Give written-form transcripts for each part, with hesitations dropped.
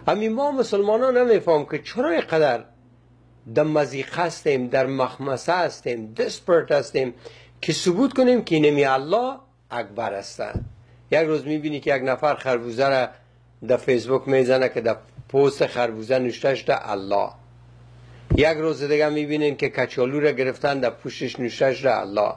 امی ما مسلمانان نمیفهم که چرا اینقدر در مضیق هستیم، در مخمسه هستیم، دسپرت هستیم که ثبوت کنیم که اینمی الله اکبر است. یک روز میبینی که یک نفر خربوزه را در فیسبوک میزنه که در پست خربوزه نوشتهش در الله. یک روز دیگه میبینین که کچالو را گرفتن در پوشش نوشتهش در الله.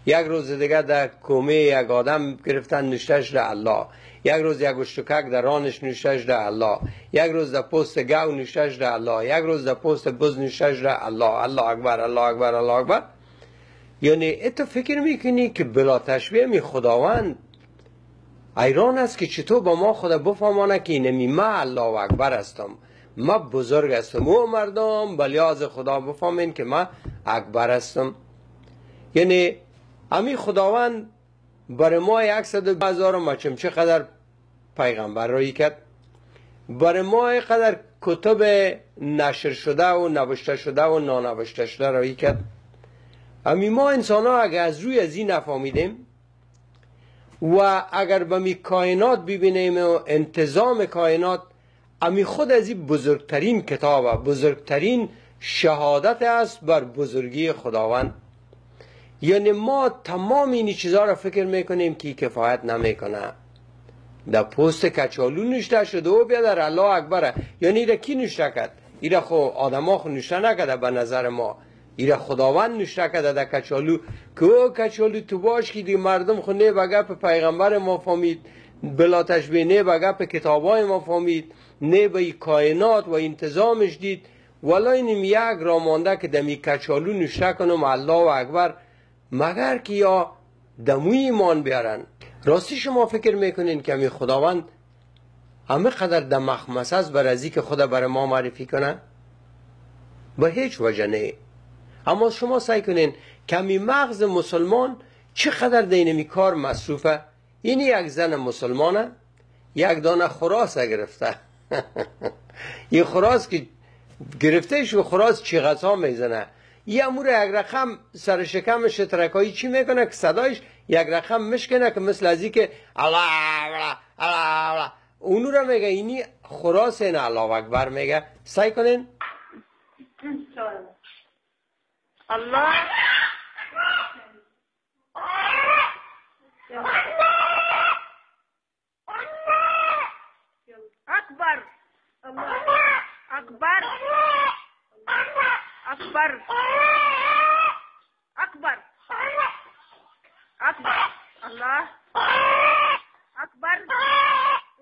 یک روز دیگه در کومه یک آدم گرفتن نوشتهش در الله. یک روز یک اشتکک در رانش نوشتهش در الله. یک روز در پست گاو نوشتهش در الله. یک روز در پست بز نوشتهش در الله. الله اکبر، الله اکبر، الله اکبر. یعنی تو فکر میکنی که بلا تشبیه می خداوند ایران است که چطور با ما خدا بفهمانه که اینمی ما الله اکبر هستم، ما بزرگ هستم و مردم بلیاز خدا بفهمین که ما اکبر هستم. یعنی امی خداوند برای ما 100,000 مچم چقدر پیغمبر رایی کرد، برای ما قدر کتب نشر شده و نوشته شده و نانوشته شده رایی کرد. امی ما انسان ها اگر از روی از این نفهمیدیم و اگر به می کائنات ببینیم و انتظام کائنات، امی خود از این بزرگترین کتاب، بزرگترین شهادت است بر بزرگی خداوند. یعنی ما تمام این چیزها را فکر میکنیم که کفایت نمیکنه. در پست کچالو نوشته شده و بیا در الله اکبره. یعنی ایره کی نوشته کرد؟ ایره خو آدم ها خو نوشته نکرده به نظر ما، ایره خداوند نوشته کرده در کچالو که او کچالو تو باش که دی مردم خو نه به گپ پیغمبر ما فهمید، بلا تشبیه نه به گپ کتابای ما فهمید، نه به کائنات و انتظامش دید. ولی اینم یک را مانده که دمی کچالو نوشته کنم الله اکبر، مگر که یا دموی ایمان بیارن. راستی شما فکر میکنین که می خداوند همه قدر در مخمسه است بر ازی که خدا برای ما معرفی کنه؟ به هیچ وجه نه. اما شما سعی کنین کمی مغز مسلمان چقدر دینمی کار مصروفه. این یک زن مسلمانه یک دانه خراس گرفته این خراس که گرفته شو خراس چیغتا میزنه، یه امور یک رقم سر شکمش ترکایی چی میکنه که صدایش یک رقم مشکنه که مثل ازی که الله الله الله اونو را میگه. اینی خراس این الله اکبر میگه. سعی کنین الله اکبر، الله اکبر، اکبر، اکبر، اکبر، الله اکبر،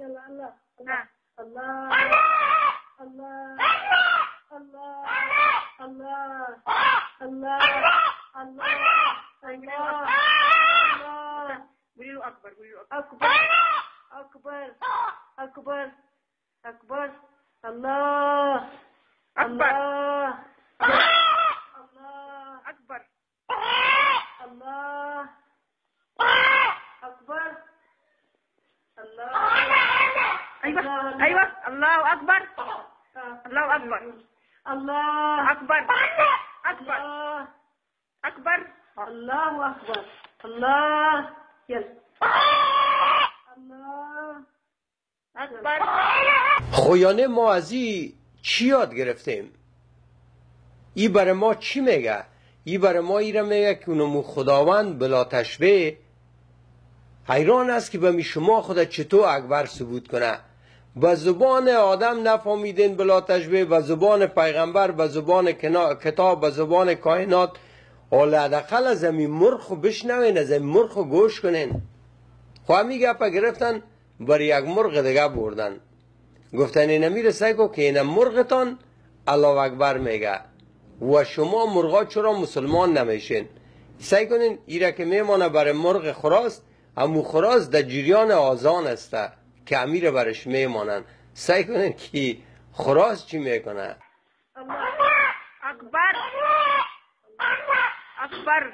الله الله الله الله الله الله الله الله بيقولوا اكبر، بيقولوا اكبر اكبر اكبر اكبر الله اكبر الله اكبر الله اكبر الله ايوه ايوه الله اكبر الله اكبر الله اكبر اكبر اكبر الله اكبر الله يلا الله اکبر. خویانه ما از این چی یاد گرفتیم؟ ای برای ما چی میگه؟ ای برای ما ایره میگه که اونمو خداوند بلا تشبیه حیران است که به شما خدا چطور اکبر ثبوت کنه. به زبان آدم نفهمیدین بلا تشبیه، به زبان پیغمبر، به زبان کتاب، به زبان کائنات. حداقل از این مرخ بشنوین، از این مرخ گوش کنین. خو همی گپا گرفتن برای یک مرغ دیگه بردن، گفتن اینه میرسه که اینه مرغتان الله اکبر میگه و شما مرغا چرا مسلمان نمیشین؟ سعی کنین ایره که میمانه برای مرغ خراس، همو خراس در جریان آزان است که امیر برش میمانن. سعی کنین که خراس چی میکنه. الله اکبر اکبر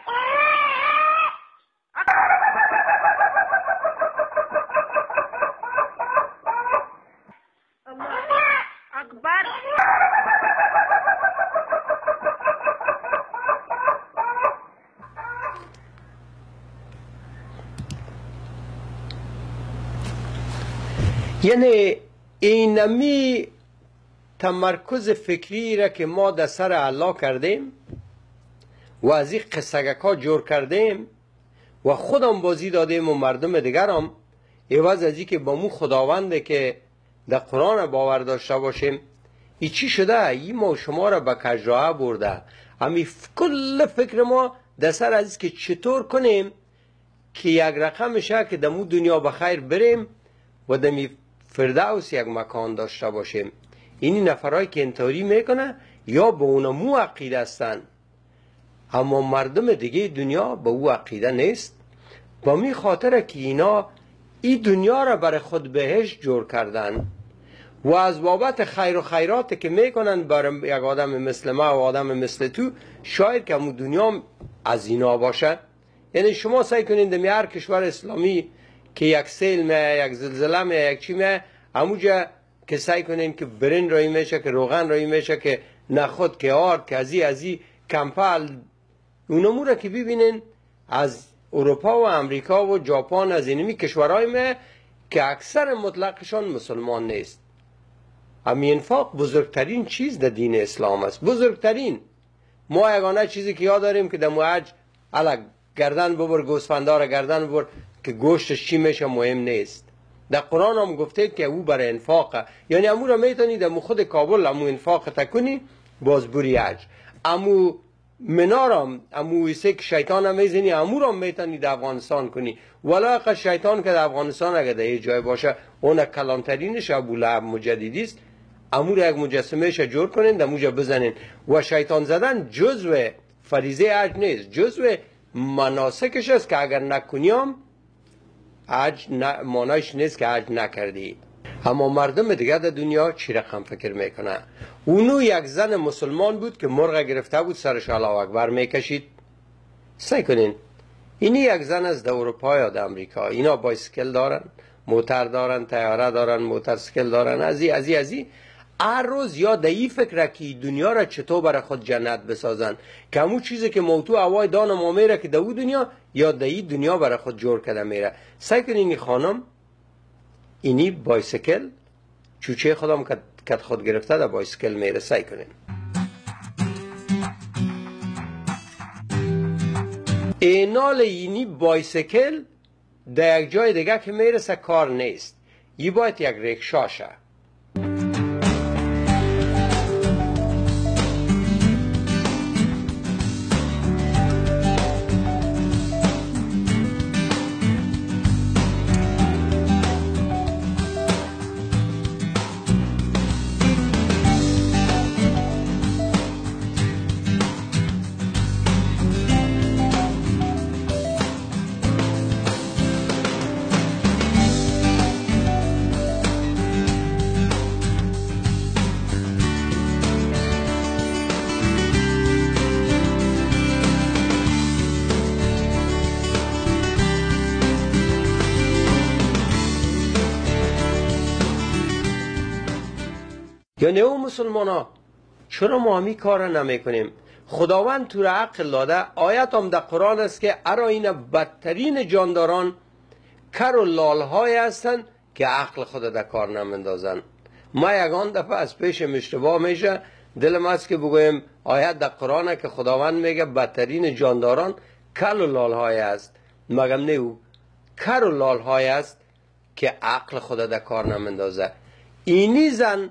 اکبر یعنی اینمی تمرکز فکری را که ما در سر الله کردیم و از این قصگک ها جور کردیم و خودم بازی دادیم و مردم دیگر هم، عوض از این که با مو خداونده که در قرآن باور داشته باشیم، ای چی شده؟ ای ما شما را به کجراه برده. همی کل فکر ما در سر از که چطور کنیم که یک رقم شه که در مو دنیا بخیر بریم و در فردوس یک مکان داشته باشیم. اینی نفرهایی که انتحاری میکنه یا به اونا مو عقیده هستن، اما مردم دیگه دنیا به او عقیده نیست. با می خاطر که اینا این دنیا را برای خود بهشت جور کردن و از بابت خیر و خیرات که میکنن برای یک آدم مثل ما و آدم مثل تو، شاید که همون دنیا از اینا باشه. یعنی شما سعی کنید در هر کشور اسلامی که یک سیل میه، یک زلزله میه، یک چی میه، همونجا که سعی کنین که برین رایی میشه، که روغن رایی میشه، که نخود، که آرد، که ازی کمپل، اونمو را که ببینین از اروپا و امریکا و ژاپن، از اینمی کشورهای میه که اکثر مطلقشان مسلمان نیست. امی انفاق بزرگترین چیز در دین اسلام است، بزرگترین. ما یگانه چیزی که یاد داریم که در موعج علا گردن ببر، گوسفندار گردن ببر، که گوشتش چی میشه مهم نیست. در قرآن هم گفته که او برای انفاقه، یعنی امو را میتونی در خود کابل امو انفاق تکنی باز بری حج. امو منارم، امو ایسه که شیطان هم میزنی، امو را میتونی در افغانستان کنی. ولی اقا شیطان که در افغانستان اگر در یه جای باشه، اون کلانترینش ابو لهب مجددی است، امو را یک مجسمه ش جور کنین در موجه بزنین. و شیطان زدن جزو فریضه حج نیست، جزو مناسکش است که اگر نکنیم حج مانایش نیست که حج نکردی. اما مردم دیگه در دنیا چی رقم فکر میکنه؟ اونو یک زن مسلمان بود که مرغ گرفته بود، سرش الله اکبر میکشید. سعی کنین اینی یک زن از در اروپا یا در امریکا، اینا بایسکل دارن، موتر دارن، تیاره دارن، موترسکل دارن، ازی هر روز یا در این فکره که دنیا را چطور برای خود جنت بسازن، که همون چیزی که موتو هوای دان ما میره که در اون دنیا یا در این دنیا برای خود جور کرده میره. سعی کنین این خانم اینی بایسکل چوچه خودم کت خود گرفته در بایسکل میره. سعی کنین اینال اینی بایسکل در یک جای دیگه که میرسه کار نیست، یه باید یک رکشاشه. یعنی او مسلمان ها چرا ما همی کار نمی کنیم؟ خداوند تو را عقل داده. آیت هم در قرآن است که ارا این بدترین جانداران کر و لال های هستن که عقل خود در کار نمیندازن. ما یگان دفعه از پیش اشتباه میشه، دلم است که بگویم آیت در قرآن که خداوند میگه بدترین جانداران کر و لال های است. مگم نه او کر و لال های است که عقل خود در کار نمیندازه. اینی زن،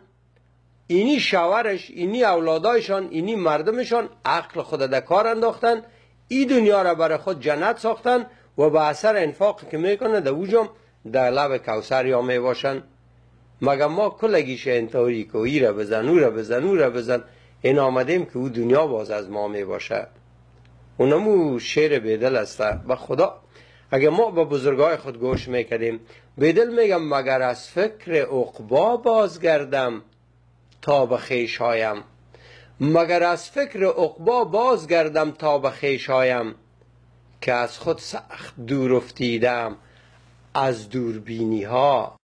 اینی شوهرش، اینی اولادایشان، اینی مردمشان عقل خود در کار انداختن، این دنیا را برای خود جنت ساختن و به اثر انفاق که میکنه در اوجم در لب کوثر یا میباشن. مگر ما کلگیش انتحاری که ای را بزن، او را بزن، او را بزن، این آمدیم که او دنیا باز از ما میباشه. اونمو شعر بیدل است. و خدا اگر ما با بزرگای خود گوش میکردیم، بیدل میگم مگر از فکر عقبا بازگردم تا به خویش آیم، مگر از فکر عقبا بازگردم تا به خویش آیم، که از خود سخت دور افتیدم از دوربینی ها.